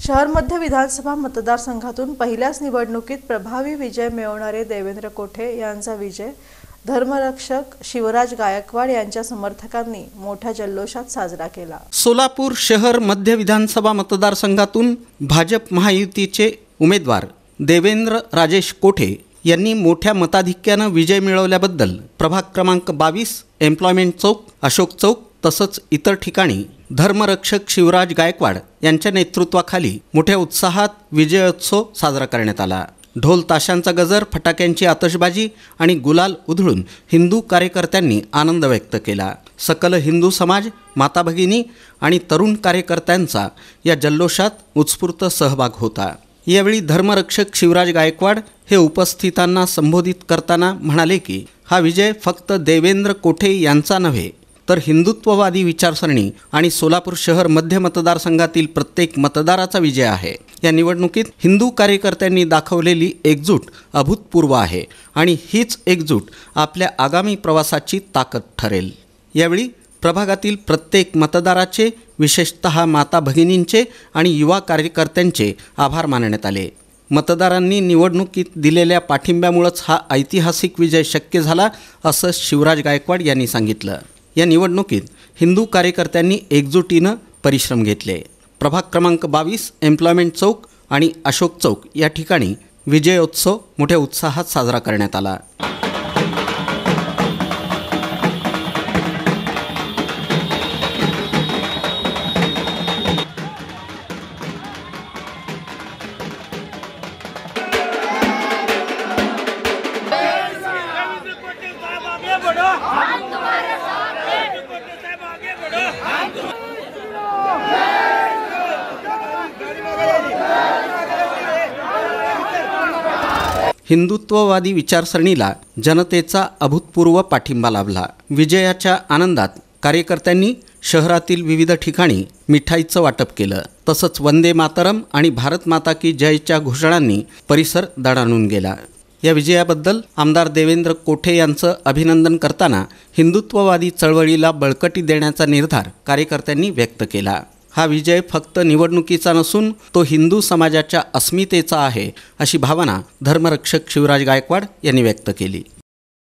शहर मध्य विधानसभा मतदारसंघातून पहिल्याच निवडणुकीत प्रभावी विजय मिळवणारे देवेंद्र कोठे यांचा विजय धर्मरक्षक शिवराज गायकवाड यांच्या समर्थकांनी मोठ्या जल्लोषात साजरा केला। सोलापूर शहर मध्य विधानसभा मतदारसंघातून भाजप महायुतीचे उमेदवार देवेंद्र राजेश कोठे यांनी मोठ्या मताधिक्याने विजय मिळवल्याबद्दल प्रभाग क्रमांक 22 एम्प्लॉयमेंट चौक, अशोक चौक तसंच इतर ठिकाणी धर्मरक्षक शिवराज गायकवाड यांच्या नेतृत्वाखाली मोठ्या उत्साहात विजयोत्सव साजरा करण्यात आला। ढोल ताशांचा गजर, फटाक्यांची आतषबाजी आणि गुलाल उधळून हिंदू कार्यकर्त्यांनी आनंद व्यक्त केला। सकल हिंदू समाज, माता भगिनी आणि तरुण कार्यकर्त्यांचा या जल्लोषात उत्स्फूर्त सहभाग होता। यावेळी धर्मरक्षक शिवराज गायकवाड हे उपस्थितांना संबोधित करताना म्हणाले की हा विजय फक्त देवेंद्र कोठे यांचा नव्हे तर हिंदुत्ववादी विचारसरणी आणि सोलापूर शहर मध्य मतदारसंघातील प्रत्येक मतदाराचा विजय आहे। या निवडणुकीत हिंदू कार्यकर्त्यांनी दाखवलेली एकजूट अभूतपूर्व आहे आणि हीच एकजूट आपल्या आगामी प्रवासाची ताकद ठरेल। यावेळी प्रभागातील प्रत्येक मतदाराचे, विशेषतः माता भगिनींचे आणि युवा कार्यकर्त्यांचे आभार मानण्यात आले। मतदारांनी निवडणुकीत दिलेल्या पाठिंब्यामुळेच हा ऐतिहासिक विजय शक्य झाला असं शिवराज गायकवाड यांनी सांगितलं। या निवडणुकीत हिंदू कार्यकर्त्यांनी एकजुटीनं परिश्रम घेतले। प्रभाग क्रमांक 22 एम्प्लॉयमेंट चौक आणि अशोक चौक या ठिकाणी विजयोत्सव मोठ्या उत्साहात साजरा करण्यात आला। हिंदुत्ववादी विचारसरणीला जनतेचा अभूतपूर्व पाठिंबा लाभला। विजयाच्या आनंदात कार्यकर्त्यांनी शहरातील विविध ठिकाणी मिठाईचं वाटप केलं। तसंच वंदे मातरम आणि भारत माता की जयच्या घोषणांनी परिसर दणाणून गेला। या विजयाबद्दल आमदार देवेंद्र कोठे यांचं अभिनंदन करताना हिंदुत्ववादी चळवळीला बळकटी देण्याचा निर्धार कार्यकर्त्यांनी व्यक्त केला। हा विजय फक्त निवडणुकीचा नसून तो हिंदू समाजाच्या अस्मितेचा आहे अशी भावना धर्मरक्षक शिवराज गायकवाड यांनी व्यक्त केली।